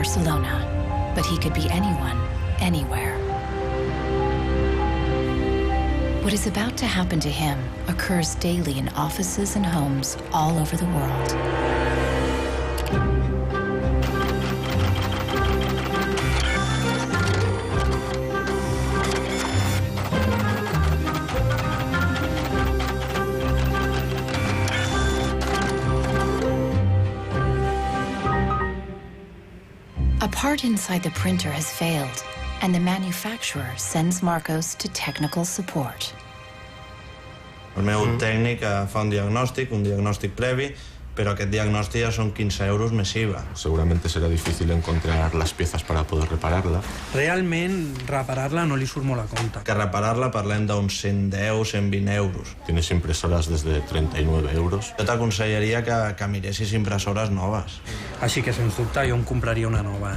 Barcelona, but he could be anyone, anywhere. What is about to happen to him occurs daily in offices and homes all over the world. A part inside the printer has failed, and the manufacturer sends Marcos to technical support. El meu tècnic fa un diagnòstic previ, pero aquest diagnòstic ja són 15 euros més IVA. Seguramente será difícil encontrar las piezas para poder repararla. Realment, reparar-la no li surt molt a compte. Que reparar-la parlem d'uns 110, 120 euros. Tienes impresoras desde 39 euros. Jo t'aconsellaria que miressis impressores noves. Així que, sens dubte, jo em compraria una nova,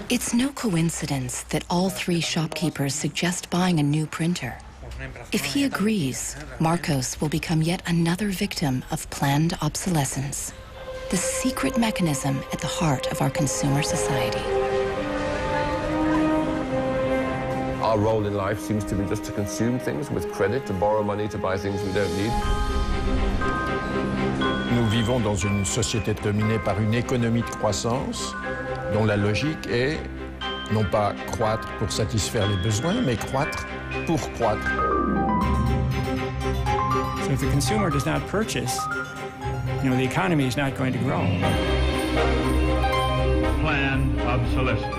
It's no coincidence that all three shopkeepers suggest buying a new printer. If he agrees, Marcos will become yet another victim of planned obsolescence, the secret mechanism at the heart of our consumer society. Our role in life seems to be just to consume things with credit, to borrow money to buy things we don't need. Nous vivons dans une société dominée par une économie de croissance dont la logique est non pas croître pour satisfaire les besoins, mais croître pour croître. So if the consumer does not purchase, the economy is not going to grow. Planned obsolescence.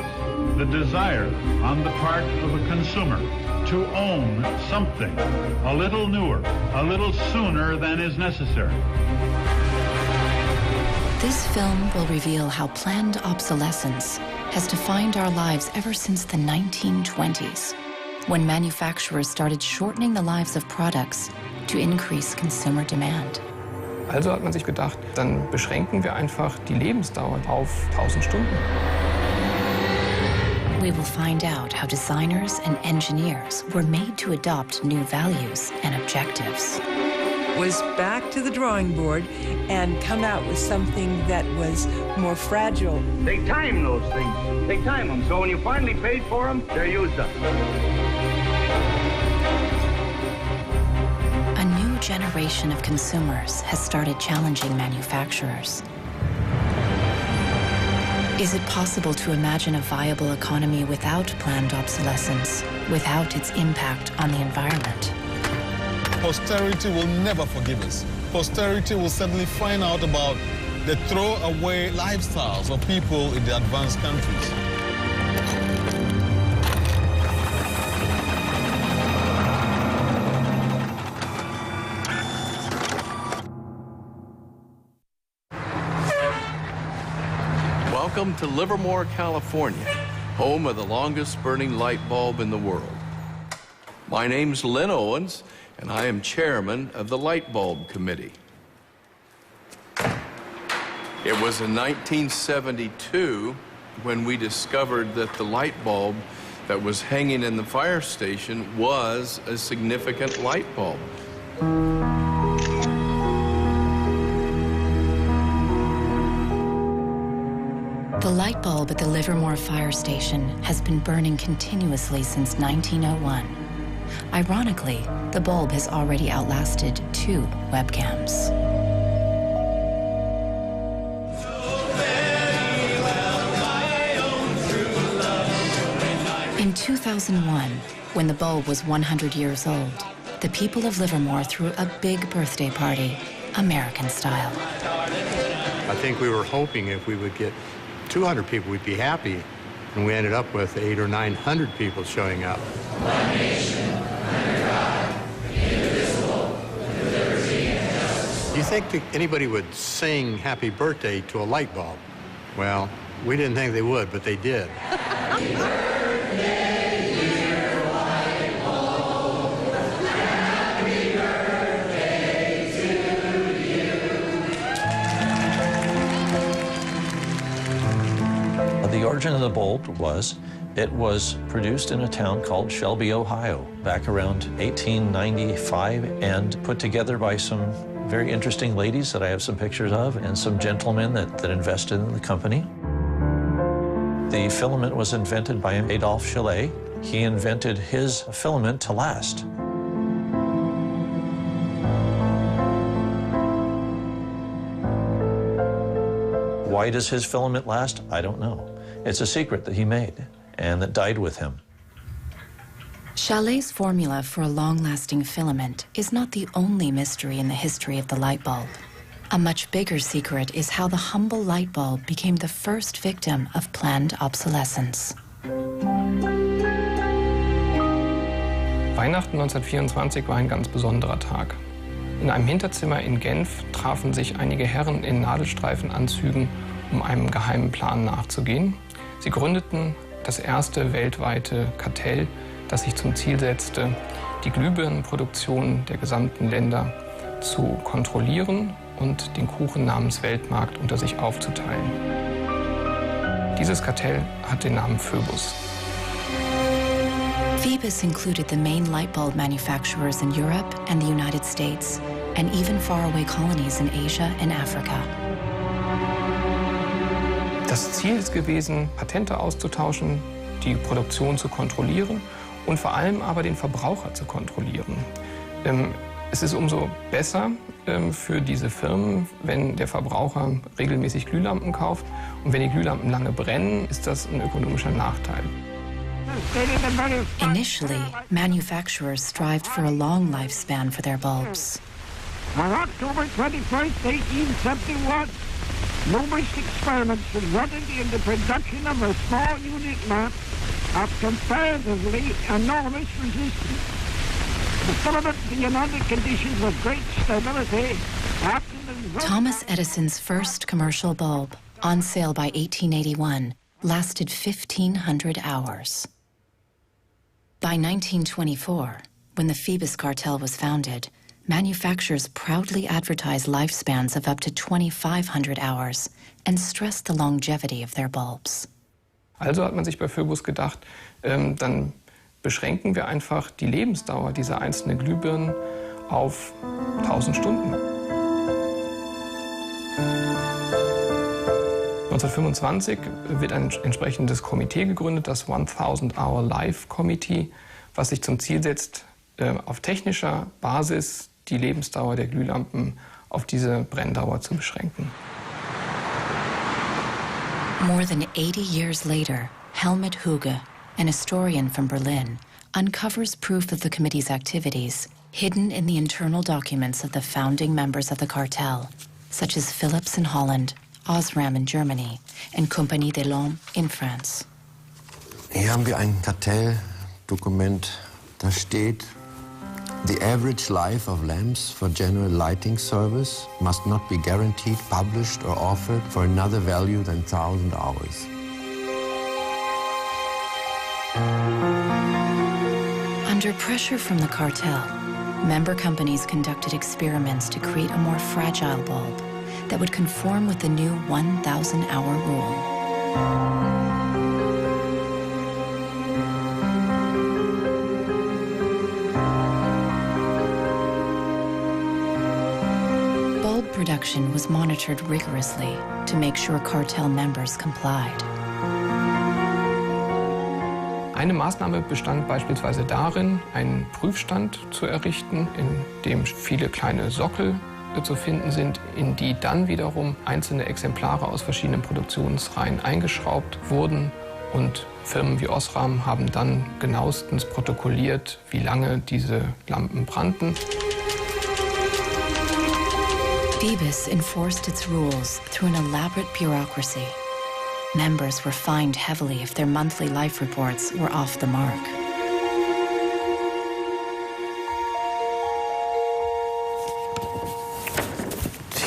The desire on the part of a consumer to own something a little newer, a little sooner than is necessary. This film will reveal how planned obsolescence has defined our lives ever since the 1920s, when manufacturers started shortening the lives of products to increase consumer demand. Also hat man sich gedacht, dann beschränken wir einfach die Lebensdauer auf 1000 Stunden. We will find out how designers and engineers were made to adopt new values and objectives. Was back to the drawing board and come out with something that was more fragile. They time those things. They time them, so when you finally paid for them, they're used up. A new generation of consumers has started challenging manufacturers. Is it possible to imagine a viable economy without planned obsolescence, without its impact on the environment? Posterity will never forgive us. Posterity will suddenly find out about the throwaway lifestyles of people in the advanced countries. Welcome to Livermore, California, home of the longest burning light bulb in the world. My name's Lynn Owens, and I am chairman of the Lightbulb Committee. It was in 1972 when we discovered that the light bulb that was hanging in the fire station was a significant light bulb. The light bulb at the Livermore fire station has been burning continuously since 1901. Ironically, the bulb has already outlasted 2 webcams. In 2001, when the bulb was 100 years old, the people of Livermore threw a big birthday party, American style. I think we were hoping if we would get 200 people, we'd be happy, and we ended up with 800 or 900 people showing up. One nation, under God, indivisible, with liberty and justice. Do you think that anybody would sing happy birthday to a light bulb? Well, we didn't think they would, but they did. Happy birthday, dear light bulb. Happy birthday to you. The origin of the bulb was, it was produced in a town called Shelby, Ohio, back around 1895, and put together by some very interesting ladies that I have some pictures of, and some gentlemen that invested in the company. The filament was invented by Adolphe Chaillet. He invented his filament to last. Why does his filament last? I don't know. It's a secret that he made and that died with him. Chaillet's formula for a long-lasting filament is not the only mystery in the history of the light bulb. A much bigger secret is how the humble light bulb became the first victim of planned obsolescence. Weihnachten 1924 war ein ganz besonderer Tag. In einem Hinterzimmer in Genf trafen sich einige Herren in Nadelstreifenanzügen, um einem geheimen Plan nachzugehen. Sie gründeten das erste weltweite Kartell, das sich zum Ziel setzte, die Glühbirnenproduktion der gesamten Länder zu kontrollieren und den Kuchen namens Weltmarkt unter sich aufzuteilen. Dieses Kartell hat den Namen Phoebus. Phoebus included the main light bulb manufacturers in Europe and the United States, and even faraway colonies in Asia and Africa. Das Ziel ist gewesen, Patente auszutauschen, die Produktion zu kontrollieren und vor allem aber den Verbraucher zu kontrollieren. Es ist umso besser für diese Firmen, wenn der Verbraucher regelmäßig Glühlampen kauft. Und wenn die Glühlampen lange brennen, ist das ein ökonomischer Nachteil. Initially, manufacturers strived for a long lifespan for their bulbs. On October 21st, 1871, numerous experiments resulted in the production of a small unit lamp of comparatively enormous resistance. The filament being under conditions of great stability after the... Thomas Edison's first commercial bulb, on sale by 1881, lasted 1,500 hours. By 1924, when the Phoebus cartel was founded, manufacturers proudly advertised lifespans of up to 2,500 hours and stressed the longevity of their bulbs. Also hat man sich bei Phoebus gedacht, dann beschränken wir einfach die Lebensdauer dieser einzelnen Glühbirnen auf 1000 Stunden. 1925 wird ein entsprechendes Komitee gegründet, das 1000-Hour Life Committee, was sich zum Ziel setzt, auf technischer Basis die Lebensdauer der Glühlampen auf diese Brenndauer zu beschränken. More than 80 years later, Helmut Huge, an historian from Berlin, uncovers proof of the committee's activities hidden in the internal documents of the founding members of the cartel, such as Philips in Holland, Osram in Germany, and Compagnie des Lampes in France. Hier haben wir ein Kartelldokument, da steht: The average life of lamps for general lighting service must not be guaranteed, published or offered for another value than 1,000 hours. Under pressure from the cartel, member companies conducted experiments to create a more fragile bulb that would conform with the new 1,000-hour rule. Bulb production was monitored rigorously to make sure cartel members complied. Eine Maßnahme bestand beispielsweise darin, einen Prüfstand zu errichten, in dem viele kleine Sockel zu finden sind, in die dann wiederum einzelne Exemplare aus verschiedenen Produktionsreihen eingeschraubt wurden. Und Firmen wie Osram haben dann genauestens protokolliert, wie lange diese Lampen brannten. Phoebus enforced its rules through an elaborate bureaucracy. Members were fined heavily if their monthly life reports were off the mark.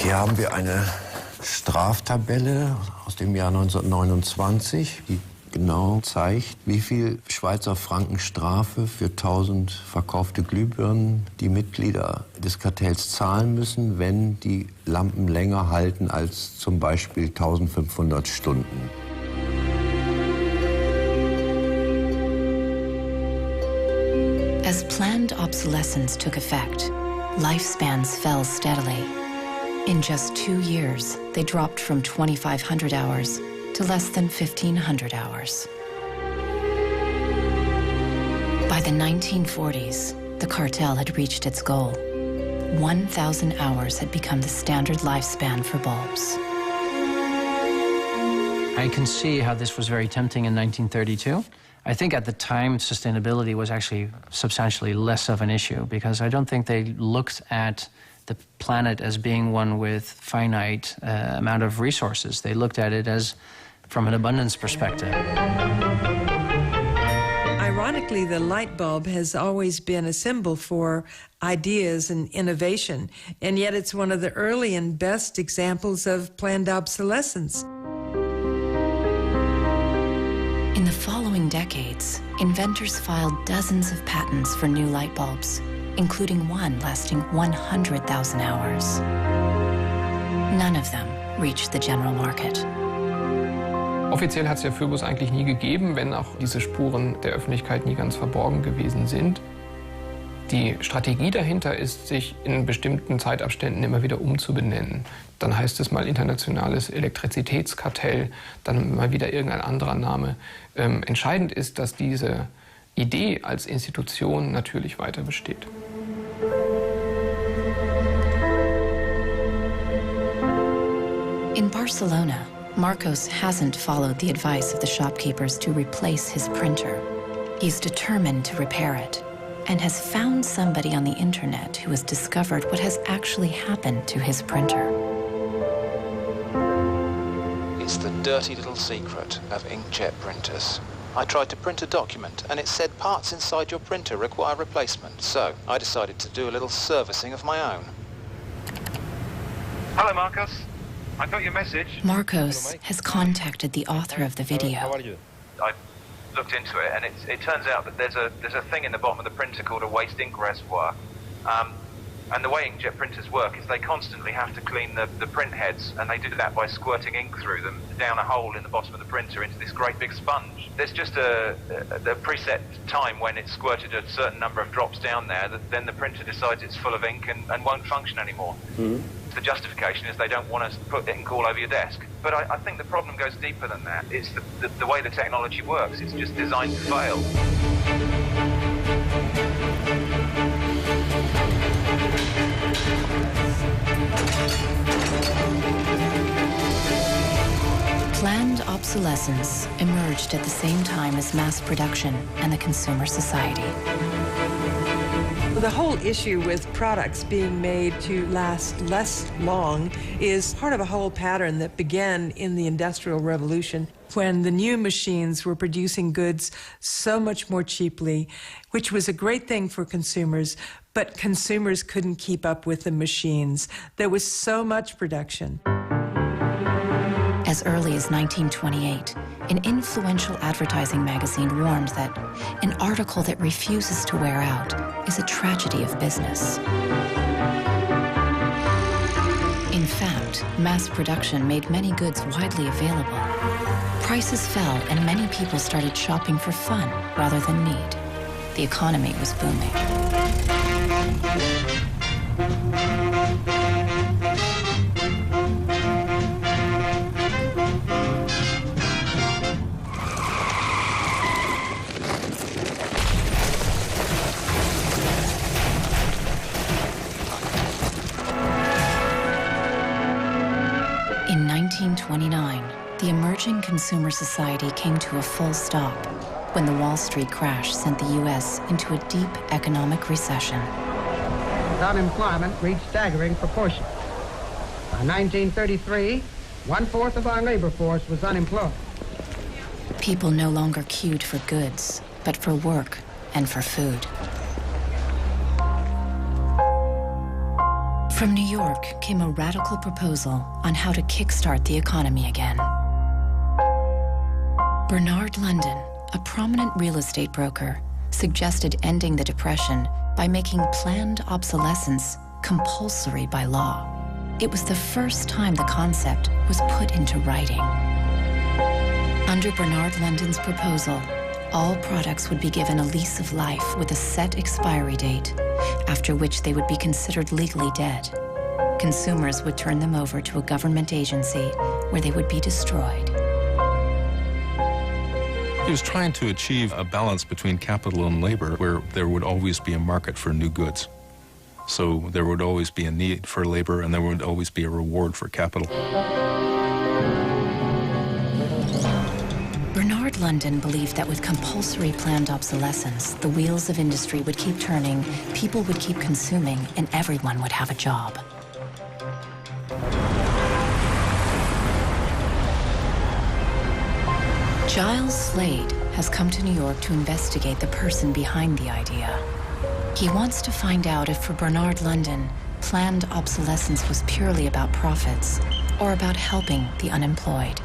Hier haben wir eine Straftabelle aus dem Jahr 1929, die genau zeigt, wie viel Schweizer Franken Strafe für 1000 verkaufte Glühbirnen die Mitglieder des Kartells zahlen müssen, wenn die Lampen länger halten als zum Beispiel 1500 Stunden. As planned obsolescence took effect, lifespans fell steadily. In just 2 years, they dropped from 2,500 hours to to less than 1,500 hours. By the 1940s, the cartel had reached its goal. 1,000 hours had become the standard lifespan for bulbs. I can see how this was very tempting in 1932. I think at the time, sustainability was actually substantially less of an issue because I don't think they looked at the planet as being one with finite amount of resources. They looked at it as from an abundance perspective. Ironically, the light bulb has always been a symbol for ideas and innovation, and yet it's one of the early and best examples of planned obsolescence. In the following decades, inventors filed dozens of patents for new light bulbs, including one lasting 100,000 hours. None of them reached the general market. Offiziell hat es ja Phoebus eigentlich nie gegeben, wenn auch diese Spuren der Öffentlichkeit nie ganz verborgen gewesen sind. Die Strategie dahinter ist, sich in bestimmten Zeitabständen immer wieder umzubenennen. Dann heißt es mal internationales Elektrizitätskartell, dann mal wieder irgendein anderer Name. Entscheidend ist, dass diese Idee als Institution natürlich weiter besteht. In Barcelona, Marcos hasn't followed the advice of the shopkeepers to replace his printer. He's determined to repair it and has found somebody on the internet who has discovered what has actually happened to his printer. It's the dirty little secret of inkjet printers. I tried to print a document and it said parts inside your printer require replacement, so I decided to do a little servicing of my own. Hello, Marcos. I got your message. Marcos has contacted the author of the video. How are you? I looked into it, and it turns out that there's a thing in the bottom of the printer called a waste ink reservoir. And the way inkjet printers work is they constantly have to clean the print heads, and they do that by squirting ink through them down a hole in the bottom of the printer into this great big sponge. There's just a preset time when it's squirted a certain number of drops down there, that then the printer decides it's full of ink and won't function anymore. Mm-hmm. The justification is they don't want to put ink all over your desk. But I think the problem goes deeper than that. It's the way the technology works. It's just designed to fail. Planned obsolescence emerged at the same time as mass production and the consumer society. The whole issue with products being made to last less long is part of a whole pattern that began in the Industrial Revolution, when the new machines were producing goods so much more cheaply, which was a great thing for consumers, but consumers couldn't keep up with the machines. There was so much production. As early as 1928, an influential advertising magazine warned that an article that refuses to wear out is a tragedy of business. In fact, mass production made many goods widely available. Prices fell and many people started shopping for fun rather than need. The economy was booming. In 1929, the emerging consumer society came to a full stop when the Wall Street crash sent the U.S. into a deep economic recession. Unemployment reached staggering proportions. By 1933, 1/4 of our labor force was unemployed. People no longer queued for goods, but for work and for food. From New York came a radical proposal on how to kickstart the economy again. Bernard London, a prominent real estate broker, suggested ending the Depression by making planned obsolescence compulsory by law. It was the first time the concept was put into writing. Under Bernard London's proposal, all products would be given a lease of life with a set expiry date, after which they would be considered legally dead. Consumers would turn them over to a government agency where they would be destroyed. He was trying to achieve a balance between capital and labor where there would always be a market for new goods. So there would always be a need for labor and there would always be a reward for capital. Bernard London believed that with compulsory planned obsolescence, the wheels of industry would keep turning, people would keep consuming, and everyone would have a job. Giles Slade has come to New York to investigate the person behind the idea. He wants to find out if for Bernard London, planned obsolescence was purely about profits or about helping the unemployed.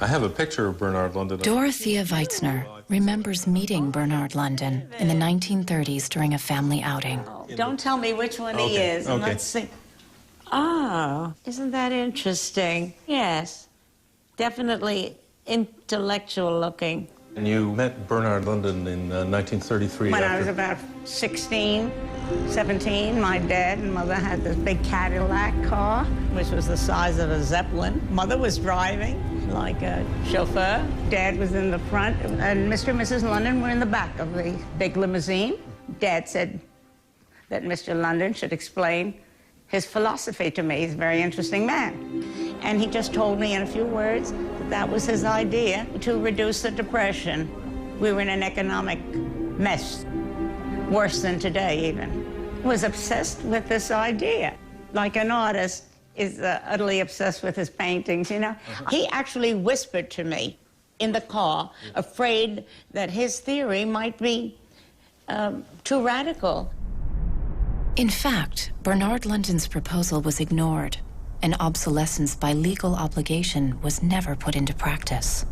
I have a picture of Bernard London. Dorothea Weitzner remembers meeting Bernard London in the 1930s during a family outing. Don't tell me which one he is. And let's see. Oh, isn't that interesting? Yes, definitely intellectual looking. And you met Bernard London in 1933. When I was about 16, 17, my dad and mother had this big Cadillac car, which was the size of a Zeppelin. Mother was driving like a chauffeur. Dad was in the front, and Mr. and Mrs. London were in the back of the big limousine. Dad said that Mr. London should explain his philosophy to me. He's a very interesting man. And he just told me in a few words that that was his idea to reduce the Depression. We were in an economic mess, worse than today even. He was obsessed with this idea. Like an artist is utterly obsessed with his paintings, you know. He actually whispered to me in the car, afraid that his theory might be too radical. In fact, Bernard London's proposal was ignored, and obsolescence by legal obligation was never put into practice.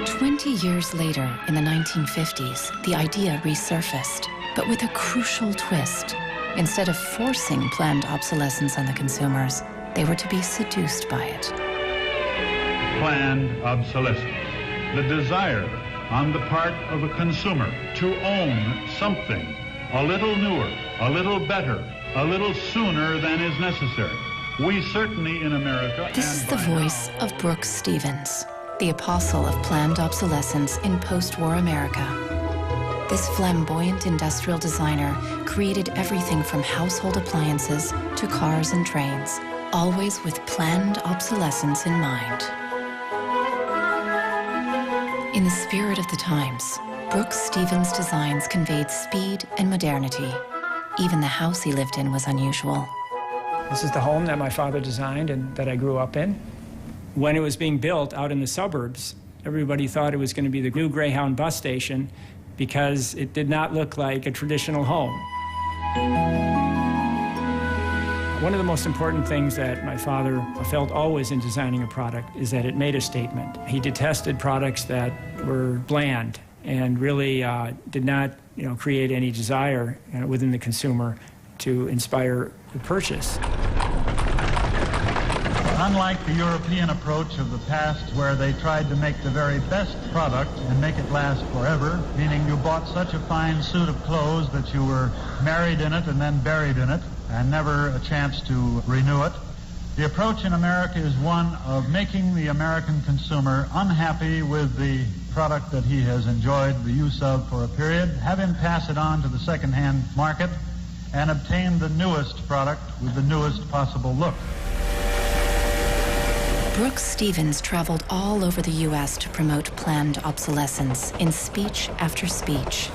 20 years later, in the 1950s, the idea resurfaced, but with a crucial twist. Instead of forcing planned obsolescence on the consumers, they were to be seduced by it. Planned obsolescence. The desire on the part of a consumer to own something a little newer, a little better, a little sooner than is necessary. We certainly in America... This is the voice of Brooks Stevens, the apostle of planned obsolescence in post-war America. This flamboyant industrial designer created everything from household appliances to cars and trains, always with planned obsolescence in mind. In the spirit of the times, Brooks Stevens' designs conveyed speed and modernity. Even the house he lived in was unusual. This is the home that my father designed and that I grew up in. When it was being built out in the suburbs, everybody thought it was going to be the new Greyhound bus station because it did not look like a traditional home. One of the most important things that my father felt always in designing a product is that it made a statement. He detested products that were bland and really did not, create any desire within the consumer to inspire the purchase. Unlike the European approach of the past where they tried to make the very best product and make it last forever, meaning you bought such a fine suit of clothes that you were married in it and then buried in it and never a chance to renew it, the approach in America is one of making the American consumer unhappy with the product that he has enjoyed the use of for a period, have him pass it on to the second-hand market, and obtain the newest product with the newest possible look. Brooks Stevens traveled all over the U.S. to promote planned obsolescence in speech after speech.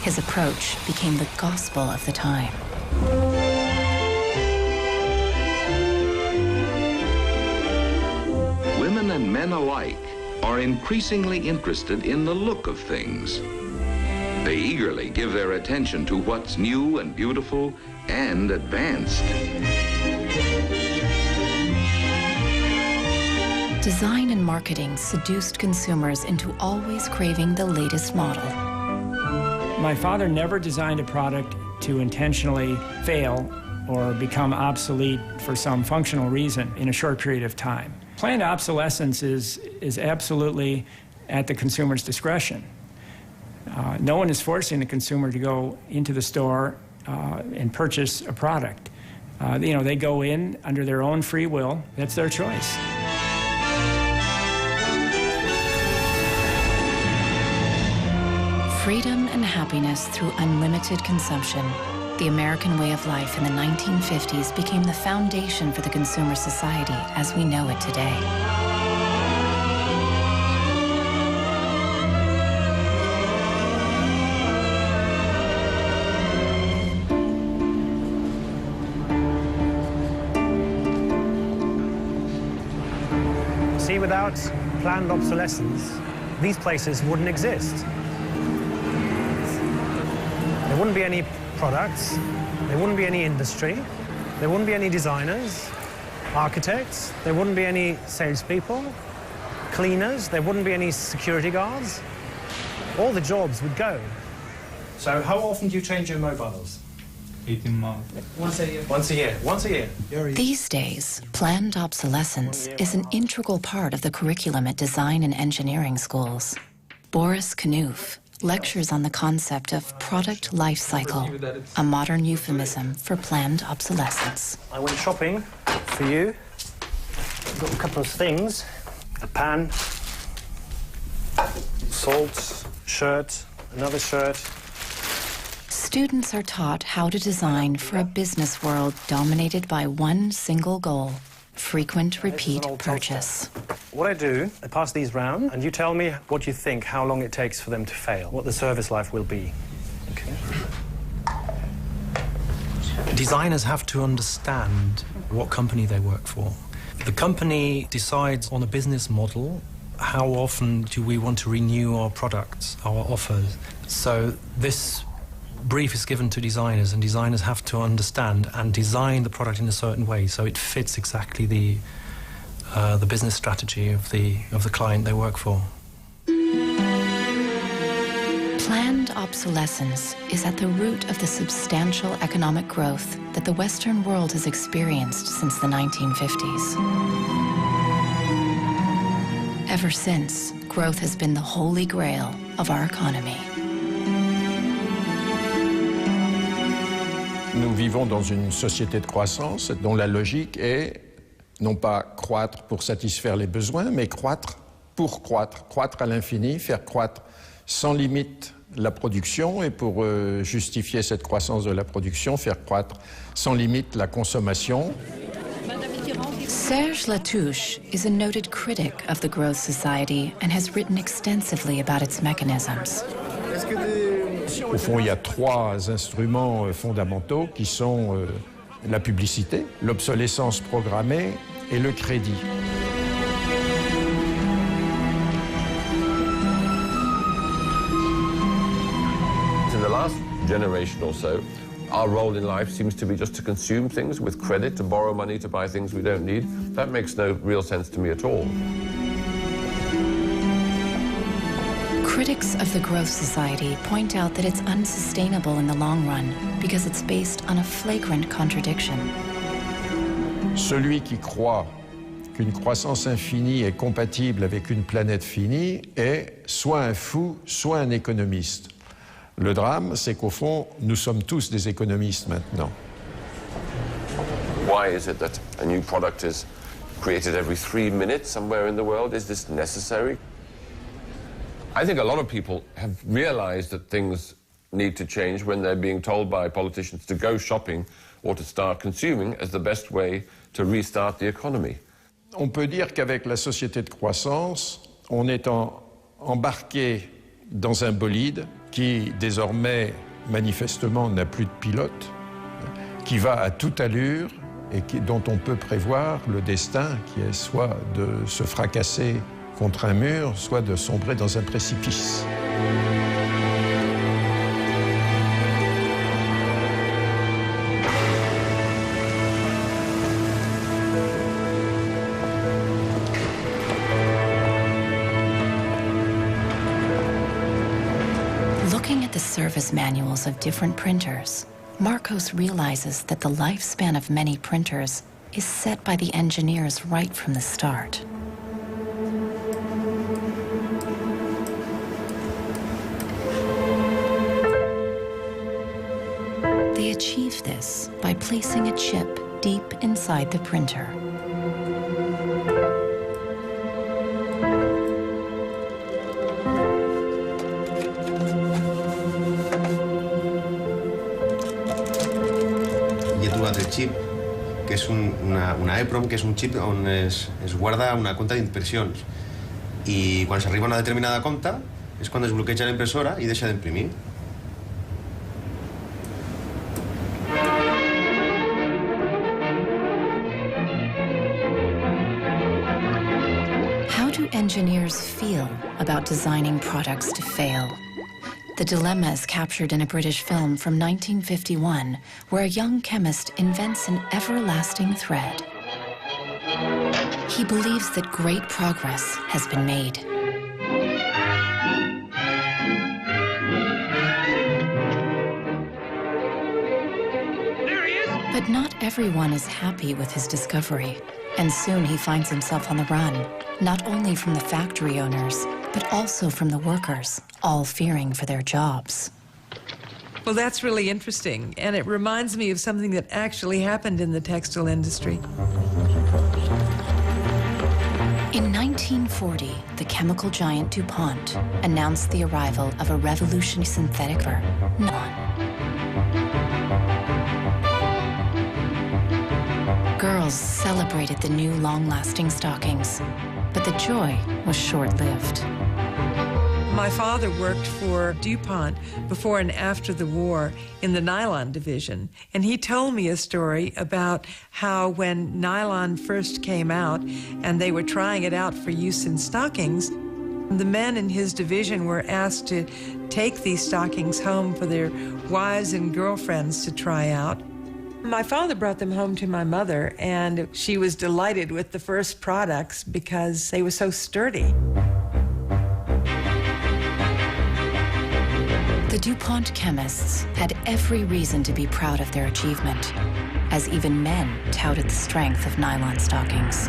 His approach became the gospel of the time. Women and men alike are increasingly interested in the look of things. They eagerly give their attention to what's new and beautiful and advanced. Design and marketing seduced consumers into always craving the latest model. My father never designed a product to intentionally fail or become obsolete for some functional reason in a short period of time. Planned obsolescence is absolutely at the consumer's discretion. No one is forcing the consumer to go into the store and purchase a product. They go in under their own free will. That's their choice. Freedom and happiness through unlimited consumption. The American way of life in the 1950s became the foundation for the consumer society as we know it today. See, without planned obsolescence, these places wouldn't exist. There wouldn't be any products, there wouldn't be any industry, there wouldn't be any designers, architects, there wouldn't be any salespeople, cleaners, there wouldn't be any security guards. All the jobs would go. So how often do you change your mobiles? 18 months. Once a year. Once a year. Once a year. These days, planned obsolescence is an integral part of the curriculum at design and engineering schools. Boris Knuth lectures on the concept of product life cycle, a modern euphemism for planned obsolescence. I went shopping for you. Got a couple of things. A pan, salt, shirt, another shirt. Students are taught how to design for a business world dominated by one single goal: frequent repeat purchase. What I do, I pass these round, and you tell me what you think, how long it takes for them to fail, what the service life will be. Okay. Designers have to understand what company they work for. The company decides on a business model. How often do we want to renew our products, our offers? So this brief is given to designers, and designers have to understand and design the product in a certain way so it fits exactly the business strategy of the client they work for. Planned obsolescence is at the root of the substantial economic growth that the Western world has experienced since the 1950s. Ever since, growth has been the holy grail of our economy. Nous vivons dans une société de croissance dont la logique est non pas croître pour satisfaire les besoins, mais croître pour croître, croître à l'infini, faire croître sans limite la production, et pour justifier cette croissance de la production, faire croître sans limite la consommation. Serge Latouche is a noted critic of the growth society and has written extensively about its mechanisms. Au fond, il y a trois instruments fondamentaux qui sont la publicité, l'obsolescence programmée et le crédit. In the last generation or so, our role in life seems to be just to consume things with credit, to borrow money to buy things we don't need. That makes no real sense to me at all. Critics of the growth society point out that it's unsustainable in the long run because it's based on a flagrant contradiction. Celui qui croit qu'une croissance infinie est compatible avec une planète finie est soit un fou, soit un économiste. Le drame, c'est qu'au fond, nous sommes tous des économistes maintenant. Why is it that a new product is created every 3 minutes somewhere in the world? Is this necessary? I think a lot of people have realized that things need to change when they're being told by politicians to go shopping or to start consuming as the best way to restart the economy. On peut dire qu'avec la société de croissance, on est embarqué dans un bolide qui, désormais, manifestement, n'a plus de pilote, qui va à toute allure et dont on peut prévoir le destin, qui est soit de se fracasser contre un mur, soit de sombrer dans un précipice. Looking at the service manuals of different printers, Marcos realizes that the lifespan of many printers is set by the engineers right from the start. They achieve this by placing a chip deep inside the printer. Hi he trobat el xip, que és una EEPROM, que és un xip on es guarda una compta d'impressions. I quan s'arriba a una determinada compta és quan es bloqueja la impressora i deixa d'imprimir. How do engineers feel about designing products to fail? The dilemma is captured in a British film from 1951, where a young chemist invents an everlasting thread. He believes that great progress has been made. There he is! But not everyone is happy with his discovery, and soon he finds himself on the run, not only from the factory owners, but also from the workers, all fearing for their jobs. Well, that's really interesting, and it reminds me of something that actually happened in the textile industry. In 1940, the chemical giant DuPont announced the arrival of a revolutionary synthetic fiber, nylon. Girls celebrated the new long-lasting stockings, but the joy was short-lived. My father worked for DuPont before and after the war in the nylon division, and he told me a story about how when nylon first came out and they were trying it out for use in stockings, the men in his division were asked to take these stockings home for their wives and girlfriends to try out. My father brought them home to my mother, and she was delighted with the first products because they were so sturdy. The DuPont chemists had every reason to be proud of their achievement, as even men touted the strength of nylon stockings.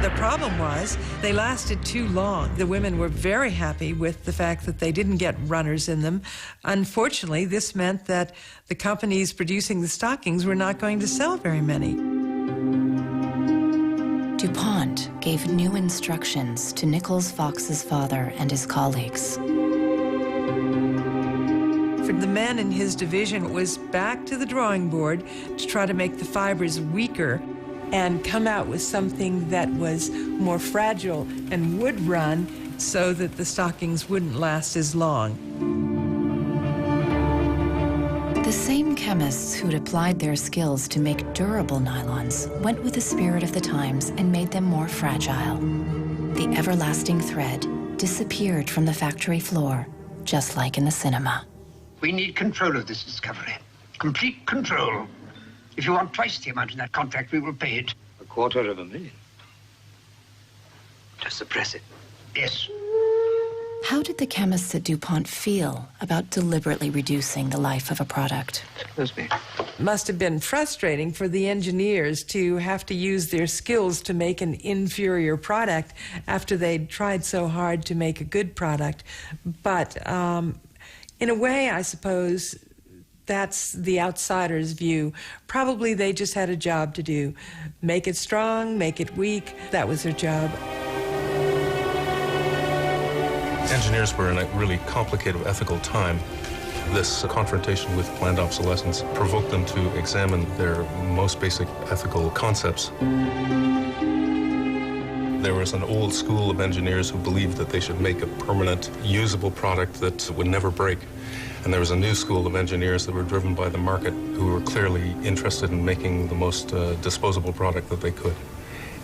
The problem was they lasted too long. The women were very happy with the fact that they didn't get runners in them. Unfortunately, this meant that the companies producing the stockings were not going to sell very many. DuPont gave new instructions to Nichols Fox's father and his colleagues. For the men in his division, it was back to the drawing board to try to make the fibers weaker and come out with something that was more fragile and would run so that the stockings wouldn't last as long. The same chemists who'd applied their skills to make durable nylons went with the spirit of the times and made them more fragile. The everlasting thread disappeared from the factory floor, just like in the cinema. We need control of this discovery. Complete control. If you want twice the amount in that contract, we will pay it. $250,000. To suppress it. Yes. How did the chemists at DuPont feel about deliberately reducing the life of a product? Excuse me. Must have been frustrating for the engineers to have to use their skills to make an inferior product after they'd tried so hard to make a good product. But in a way, I suppose, that's the outsider's view. Probably they just had a job to do. Make it strong, make it weak. That was their job. Engineers were in a really complicated ethical time. This confrontation with planned obsolescence provoked them to examine their most basic ethical concepts. There was an old school of engineers who believed that they should make a permanent, usable product that would never break. And there was a new school of engineers that were driven by the market who were clearly interested in making the most disposable product that they could.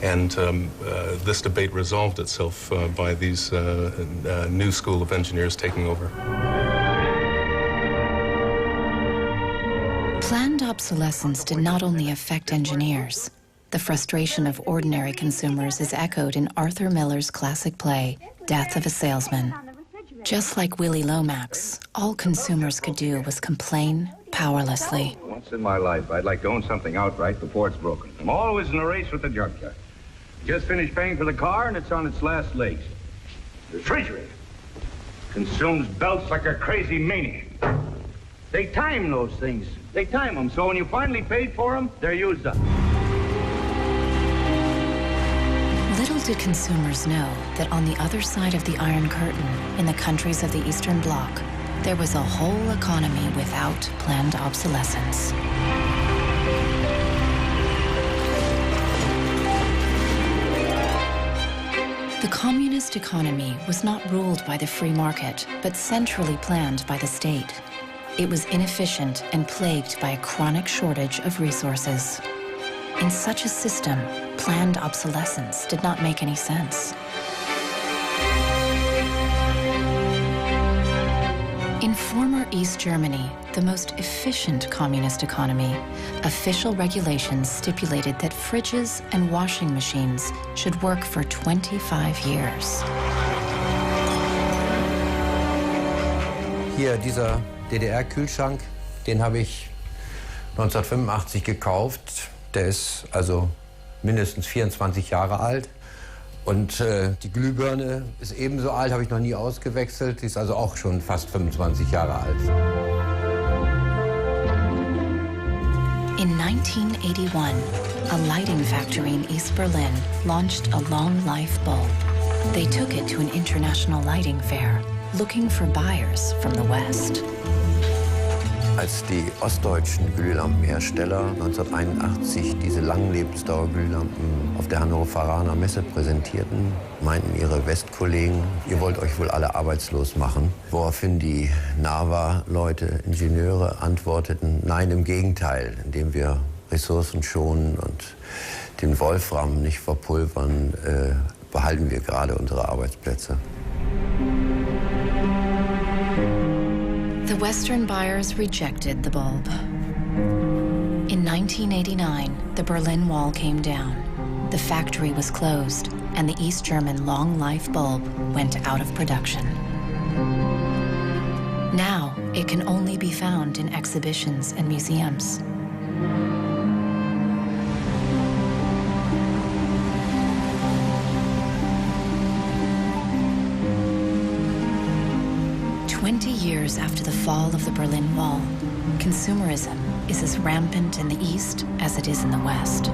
And this debate resolved itself by these new school of engineers taking over. Planned obsolescence did not only affect engineers. The frustration of ordinary consumers is echoed in Arthur Miller's classic play, Death of a Salesman. Just like Willie Lomax, all consumers could do was complain powerlessly. Once in my life, I'd like to own something outright before it's broken. I'm always in a race with the junkyard. Just finished paying for the car, and it's on its last legs. The refrigerator consumes belts like a crazy maniac. They time those things. They time them, so when you finally paid for them, they're used up. Little did consumers know that on the other side of the Iron Curtain, in the countries of the Eastern Bloc, there was a whole economy without planned obsolescence. The communist economy was not ruled by the free market, but centrally planned by the state. It was inefficient and plagued by a chronic shortage of resources. In such a system, planned obsolescence did not make any sense. In former East Germany, the most efficient communist economy, official regulations stipulated that fridges and washing machines should work for 25 years. Hier, dieser DDR-Kühlschrank, den habe ich 1985 gekauft. Der ist also mindestens 24 Jahre alt. Und die Glühbirne ist ebenso alt, habe ich noch nie ausgewechselt. Die ist also auch schon fast 25 Jahre alt. In 1981, a lighting factory in East Berlin launched a long-life bulb. They took it to an international lighting fair, looking for buyers from the West. Als die ostdeutschen Glühlampenhersteller 1981 diese Langlebensdauerglühlampen auf der Hannoveraner Messe präsentierten, meinten ihre Westkollegen, ihr wollt euch wohl alle arbeitslos machen. Woraufhin die NAVA-Leute, Ingenieure, antworteten, nein, im Gegenteil, indem wir Ressourcen schonen und den Wolfram nicht verpulvern, behalten wir gerade unsere Arbeitsplätze. The Western buyers rejected the bulb. In 1989, the Berlin Wall came down. The factory was closed, and the East German long-life bulb went out of production. Now, it can only be found in exhibitions and museums. Years after the fall of the Berlin Wall, consumerism is as rampant in the East as it is in the West.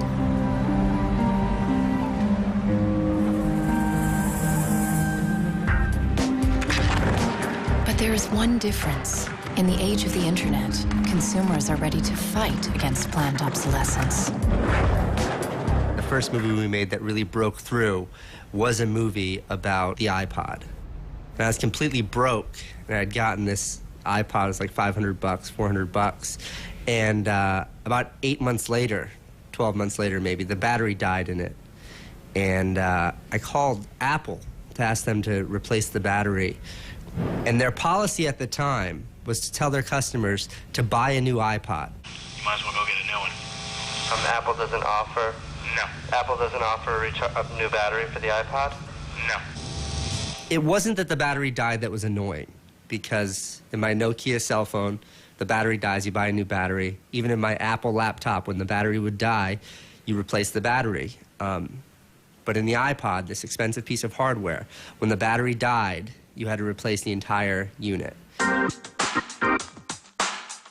But there is one difference. In the age of the internet, consumers are ready to fight against planned obsolescence. The first movie we made that really broke through was a movie about the iPod. And I was completely broke, and I'd gotten this iPod, it was like $500, $400, and about 8 months later, 12 months later maybe, the battery died in it. And I called Apple to ask them to replace the battery. And their policy at the time was to tell their customers to buy a new iPod. You might as well go get a new one. Apple doesn't offer? No. Apple doesn't offer a new battery for the iPod? No. It wasn't that the battery died that was annoying, because in my Nokia cell phone, the battery dies, you buy a new battery. Even in my Apple laptop, when the battery would die, you replace the battery. But in the iPod, this expensive piece of hardware, when the battery died, you had to replace the entire unit.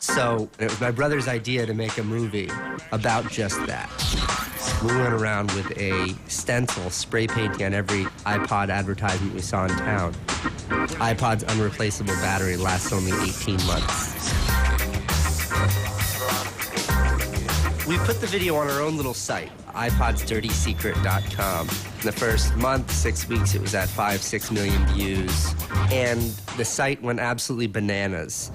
So it was my brother's idea to make a movie about just that. We went around with a stencil, spray painting on every iPod advertisement we saw in town. iPod's unreplaceable battery lasts only 18 months. We put the video on our own little site, iPodsDirtySecret.com. In the first month, 6 weeks, it was at 5-6 million views. And the site went absolutely bananas.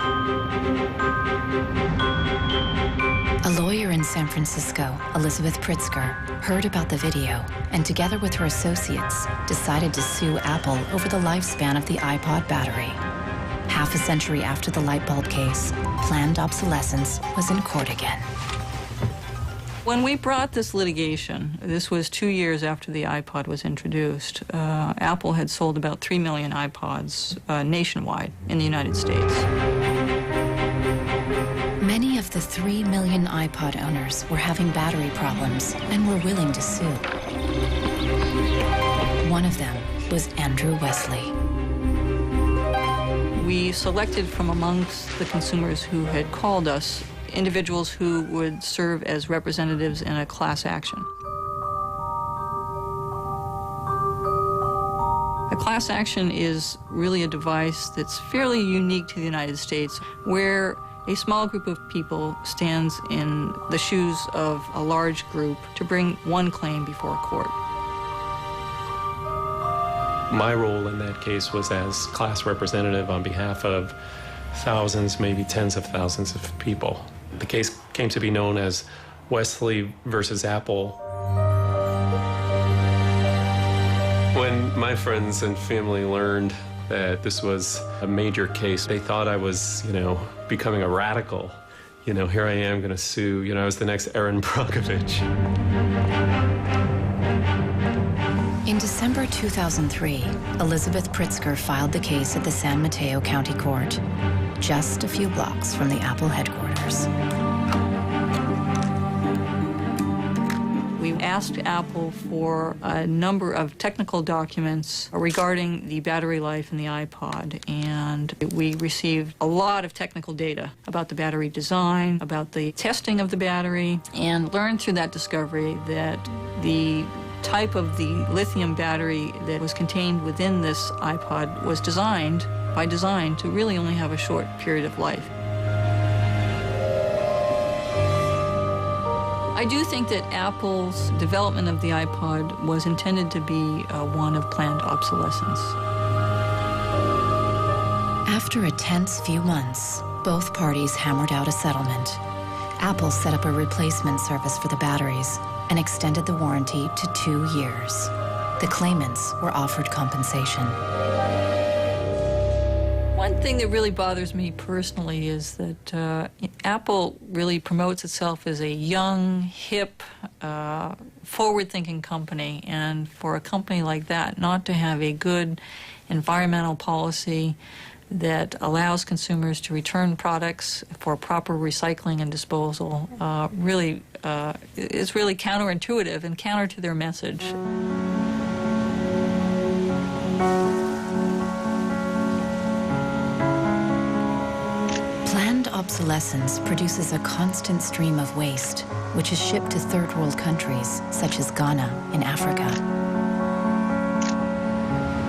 A lawyer in San Francisco, Elizabeth Pritzker, heard about the video and together with her associates decided to sue Apple over the lifespan of the iPod battery. Half a century after the Lightbulb case, planned obsolescence was in court again. When we brought this litigation, this was 2 years after the iPod was introduced, Apple had sold about 3 million iPods nationwide in the United States. Many of the 3 million iPod owners were having battery problems and were willing to sue. One of them was Andrew Wesley. we selected from amongst the consumers who had called us individuals who would serve as representatives in a class action. A class action is really a device that's fairly unique to the United States, where a small group of people stands in the shoes of a large group to bring one claim before a court. My role in that case was as class representative on behalf of thousands, maybe tens of thousands of people. The case came to be known as Wesley versus Apple. When my friends and family learned that this was a major case, they thought I was, becoming a radical. Here I am going to sue. I was the next Aaron Brockovich. In December 2003, Elizabeth Pritzker filed the case at the San Mateo County Court, just a few blocks from the Apple headquarters. We asked Apple for a number of technical documents regarding the battery life in the iPod, and we received a lot of technical data about the battery design, about the testing of the battery, and learned through that discovery that the type of the lithium battery that was contained within this iPod was designed, by design, to really only have a short period of life. I do think that Apple's development of the iPod was intended to be one of planned obsolescence. After a tense few months, both parties hammered out a settlement. Apple set up a replacement service for the batteries and extended the warranty to 2 years. The claimants were offered compensation. One thing that really bothers me personally is that Apple really promotes itself as a young, hip, forward-thinking company, and for a company like that not to have a good environmental policy that allows consumers to return products for proper recycling and disposal really is really counterintuitive and counter to their message. Planned obsolescence produces a constant stream of waste, which is shipped to third world countries, such as Ghana in Africa.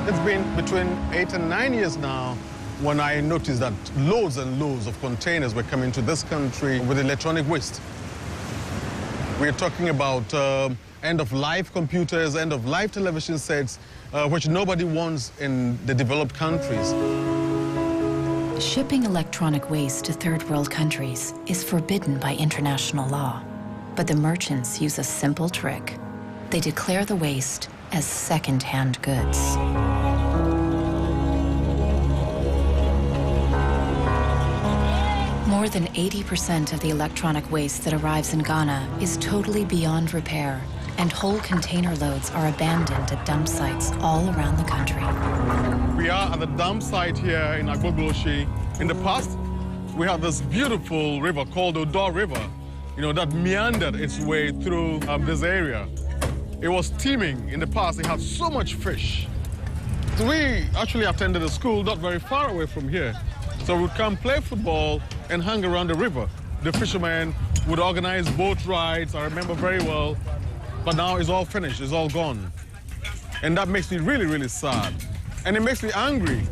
It's been between 8 and 9 years now when I noticed that loads and loads of containers were coming to this country with electronic waste. We're talking about end-of-life computers, end-of-life television sets, which nobody wants in the developed countries. Shipping electronic waste to third world countries is forbidden by international law, but the merchants use a simple trick. They declare the waste as second-hand goods. More than 80% of the electronic waste that arrives in Ghana is totally beyond repair, and whole container loads are abandoned at dump sites all around the country. We are at the dump site here in Agbogloshi. In the past, we had this beautiful river called Odo River, that meandered its way through this area. It was teeming. In the past, it had so much fish. So we actually attended a school not very far away from here. So we'd come play football and hang around the river. The fishermen would organize boat rides, I remember very well. But now it's all finished, it's all gone. And that makes me really, really sad. And it makes me angry.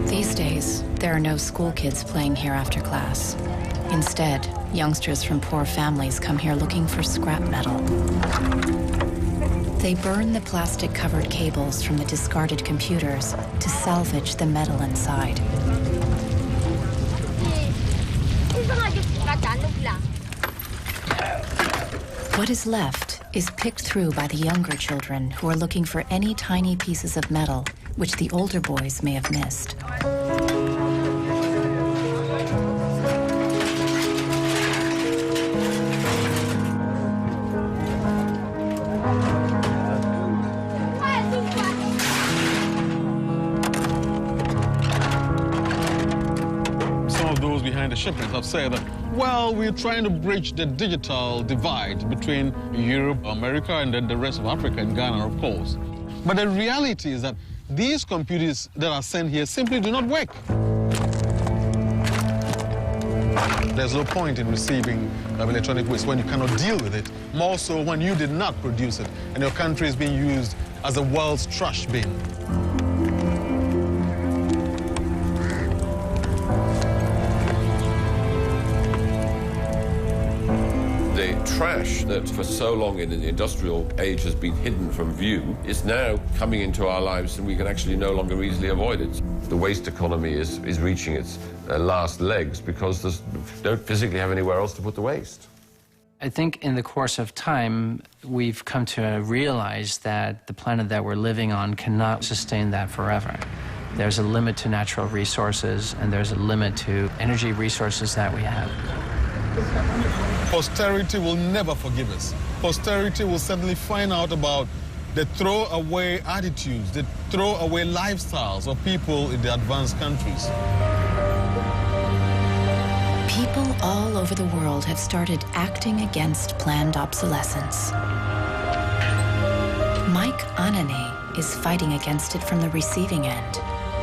These days, there are no school kids playing here after class. Instead, youngsters from poor families come here looking for scrap metal. They burn the plastic-covered cables from the discarded computers to salvage the metal inside. What is left is picked through by the younger children who are looking for any tiny pieces of metal which the older boys may have missed. The shipments have said that, well, we're trying to bridge the digital divide between Europe, America, and then the rest of Africa and Ghana, of course. But the reality is that these computers that are sent here simply do not work. There's no point in receiving electronic waste when you cannot deal with it, more so when you did not produce it and your country is being used as the world's trash bin. The trash that for so long in the industrial age has been hidden from view is now coming into our lives, and we can actually no longer easily avoid it. The waste economy is reaching its last legs because they don't physically have anywhere else to put the waste. I think in the course of time, we've come to realize that the planet that we're living on cannot sustain that forever. There's a limit to natural resources, and there's a limit to energy resources that we have. Posterity will never forgive us. Posterity will certainly find out about the throwaway attitudes, the throwaway lifestyles of people in the advanced countries. People all over the world have started acting against planned obsolescence. Mike Anane is fighting against it from the receiving end.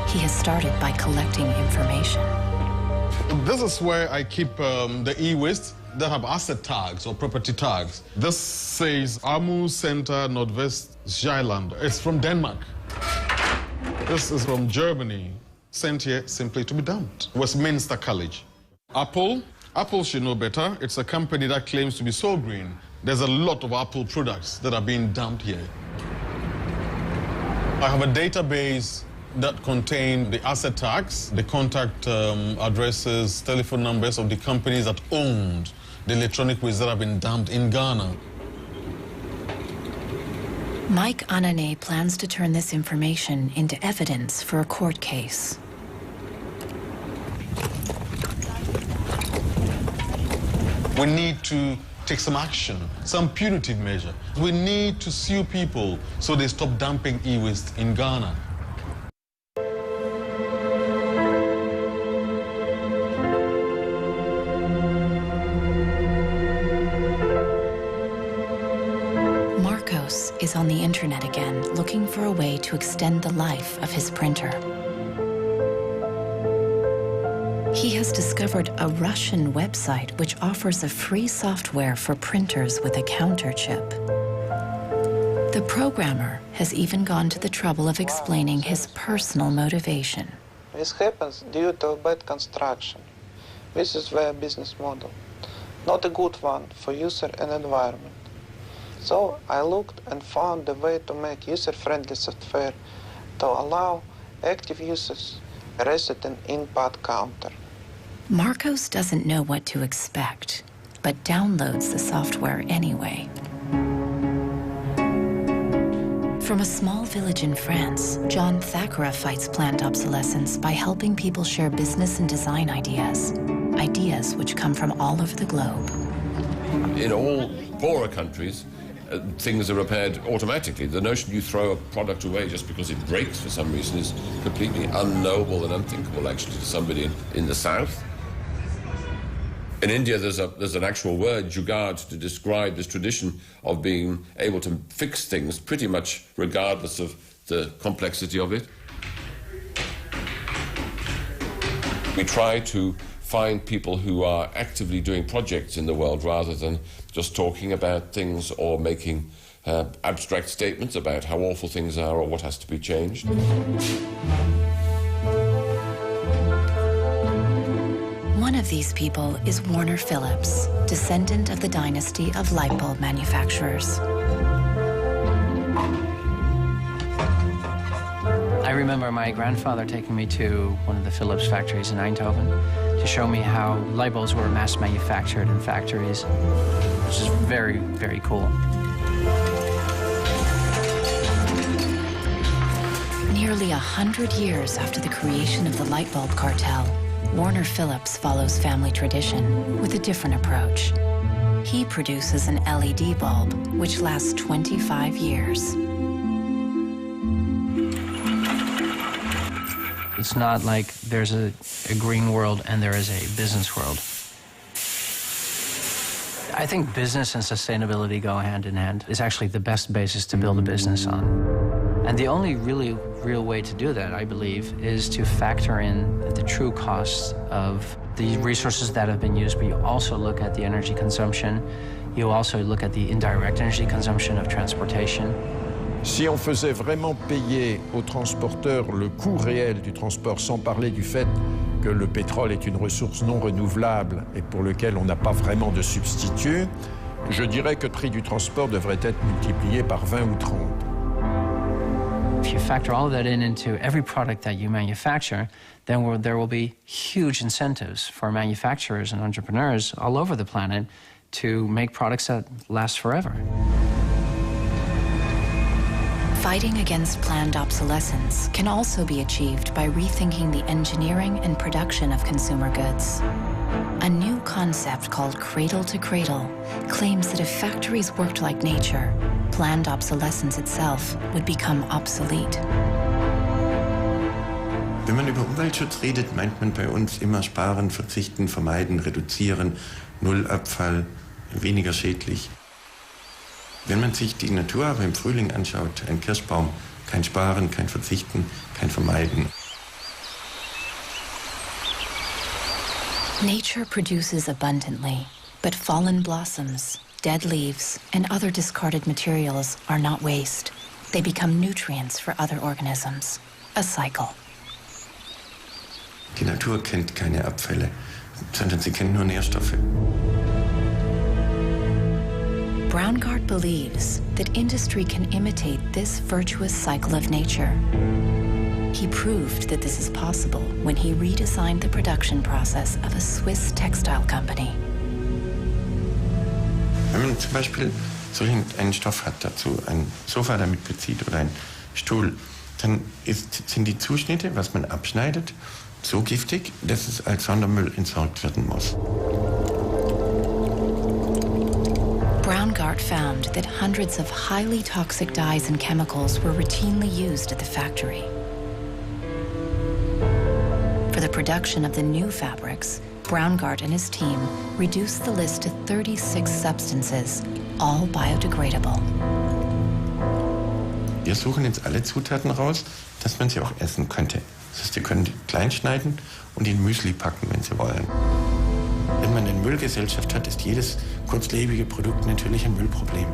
He has started by collecting information. This is where I keep the e-waste that have asset tags or property tags. This says Amu Center, Northwest Zeeland. It's from Denmark. This is from Germany, sent here simply to be dumped. Westminster College. Apple should know better. It's a company that claims to be so green. There's a lot of Apple products that are being dumped here. I have a database that contain the asset tags, the contact addresses, telephone numbers of the companies that owned the electronic waste that have been dumped in Ghana. Mike Anane plans to turn this information into evidence for a court case. We need to take some action, some punitive measure. We need to sue people so they stop dumping e-waste in Ghana. Is on the internet again, looking for a way to extend the life of his printer. He has discovered a Russian website which offers a free software for printers with a counter chip. The programmer has even gone to the trouble of explaining his personal motivation. This happens due to a bad construction. This is their business model, not a good one for user and environment. So I looked and found a way to make user-friendly software to allow active users reset an input counter. Marcos doesn't know what to expect, but downloads the software anyway. From a small village in France, John Thackeray fights planned obsolescence by helping people share business and design ideas which come from all over the globe. In all poorer countries, things are repaired automatically. The notion you throw a product away just because it breaks for some reason is completely unknowable and unthinkable, actually, to somebody in the South. In India, there's an actual word, jugaad, to describe this tradition of being able to fix things pretty much regardless of the complexity of it. We try to find people who are actively doing projects in the world rather than just talking about things or making abstract statements about how awful things are or what has to be changed. One of these people is Warner Phillips, descendant of the dynasty of Lightbulb manufacturers. I remember my grandfather taking me to one of the Philips factories in Eindhoven to show me how light bulbs were mass manufactured in factories, which is very, very cool. Nearly 100 years after the creation of the Lightbulb cartel, Warner Phillips follows family tradition with a different approach. He produces an LED bulb, which lasts 25 years. It's not like there's a green world and there is a business world. I think business and sustainability go hand in hand. It's actually the best basis to build a business on. And the only really real way to do that, I believe, is to factor in the true costs of the resources that have been used, but you also look at the energy consumption. You also look at the indirect energy consumption of transportation. Si on faisait vraiment payer aux transporteurs le coût réel du transport, sans parler du fait que le pétrole est une ressource non renouvelable et pour lequel on n'a pas vraiment de substitut, je dirais que le prix du transport devrait être multiplié par 20 ou 30. If you factor all of that into every product that you manufacture, then there will be huge incentives for manufacturers and entrepreneurs all over the planet to make products that last forever. Fighting against planned obsolescence can also be achieved by rethinking the engineering and production of consumer goods. A new concept called cradle to cradle claims that if factories worked like nature, planned obsolescence itself would become obsolete. Wenn man über Umweltschutz redet, meint man bei uns immer sparen, verzichten, vermeiden, reduzieren, Nullabfall, weniger schädlich. Wenn man sich die Natur aber im Frühling anschaut, ein Kirschbaum, kein Sparen, kein Verzichten, kein Vermeiden. Nature produces abundantly, but fallen blossoms, dead leaves, and other discarded materials are not waste. They become nutrients for other organisms. A cycle. Die Natur kennt keine Abfälle, sondern sie kennt nur Nährstoffe. Braungart believes that industry can imitate this virtuous cycle of nature. He proved that this is possible when he redesigned the production process of a Swiss textile company. Wenn man zum Beispiel so einen Stoff hat dazu, ein Sofa damit bezieht oder einen Stuhl, dann sind die Zuschnitte, was man abschneidet, so giftig, dass es als Sondermüll entsorgt werden muss. Braungart found that hundreds of highly toxic dyes and chemicals were routinely used at the factory. For the production of the new fabrics, Braungart and his team reduced the list to 36 substances, all biodegradable. Wir suchen jetzt alle Zutaten raus, dass man sie auch essen könnte. Das heißt, Sie können die klein schneiden und in Müsli packen, wenn Sie wollen. Wenn man eine Müllgesellschaft hat, ist jedes kurzlebige Produkt natürlich ein Müllproblem.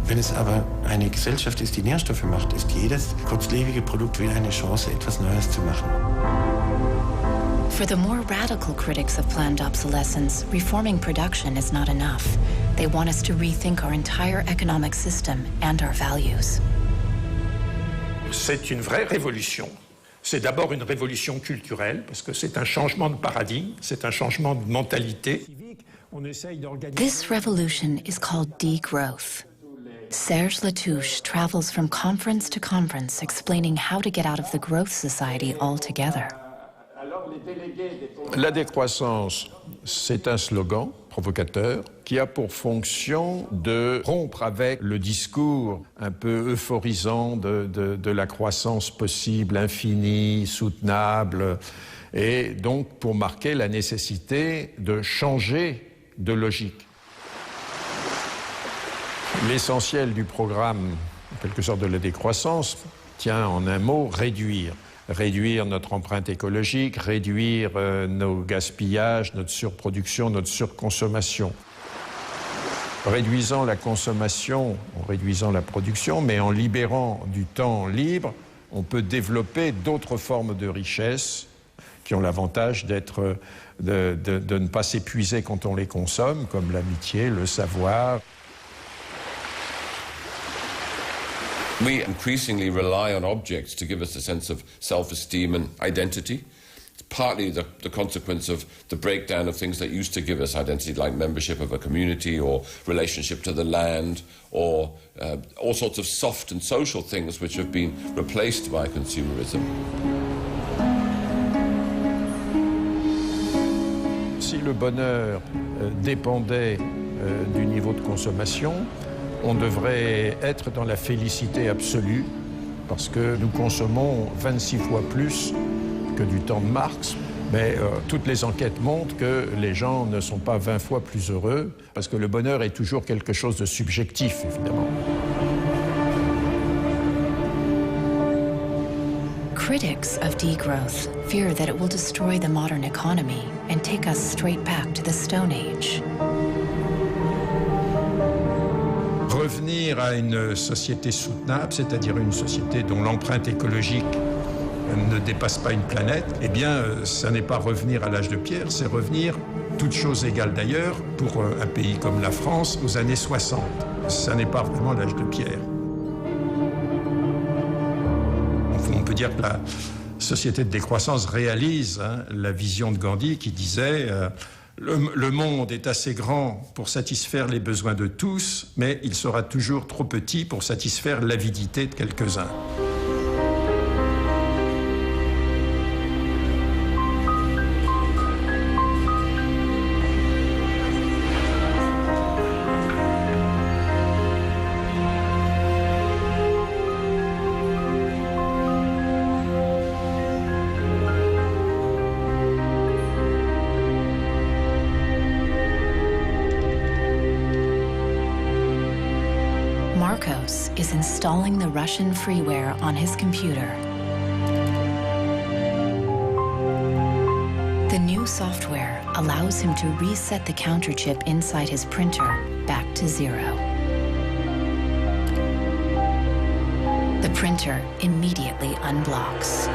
Wenn es aber eine Gesellschaft ist, die Nährstoffe macht, ist jedes kurzlebige Produkt wieder eine Chance, etwas Neues zu machen. For the more radical critics of planned obsolescence, reforming production is not enough. They want us to rethink our entire economic system and our values. C'est une vraie révolution. C'est d'abord une révolution culturelle, parce que c'est un changement de paradigme, c'est un changement de mentalité. This revolution is called degrowth. Serge Latouche travels from conference to conference explaining how to get out of the growth society altogether. La décroissance, c'est un slogan provocateur qui a pour fonction de rompre avec le discours un peu euphorisant de la croissance possible, infinie, soutenable, et donc pour marquer la nécessité de changer de logique. L'essentiel du programme, en quelque sorte de la décroissance, tient en un mot réduire. Réduire notre empreinte écologique, réduire nos gaspillages, notre surproduction, notre surconsommation. Réduisant la consommation, en réduisant la production, mais en libérant du temps libre, on peut développer d'autres formes de richesse qui ont l'avantage de ne pas s'épuiser quand on les consomme, comme l'amitié, le savoir. We increasingly rely on objects to give us a sense of self-esteem and identity. It's partly the consequence of the breakdown of things that used to give us identity, like membership of a community or relationship to the land, or all sorts of soft and social things which have been replaced by consumerism. Si le bonheur dépendait du niveau de consommation, on devrait être dans la félicité absolue, parce que nous consommons 26 fois plus que du temps de Marx. Mais toutes les enquêtes montrent que les gens ne sont pas 20 fois plus heureux, parce que le bonheur est toujours quelque chose de subjectif, évidemment. Critics of degrowth fear that it will destroy the modern economy and take us straight back to the Stone Age. Revenir à une société soutenable, c'est-à-dire une société dont l'empreinte écologique ne dépasse pas une planète, eh bien, ça n'est pas revenir à l'âge de pierre, c'est revenir, toutes choses égales d'ailleurs, pour un pays comme la France, aux années 60. Ça n'est pas vraiment l'âge de pierre. On peut dire que la société de décroissance réalise la vision de Gandhi qui disait le monde est assez grand pour satisfaire les besoins de tous, mais il sera toujours trop petit pour satisfaire l'avidité de quelques-uns. Is installing the Russian freeware on his computer. The new software allows him to reset the counter chip inside his printer back to 0. The printer immediately unblocks.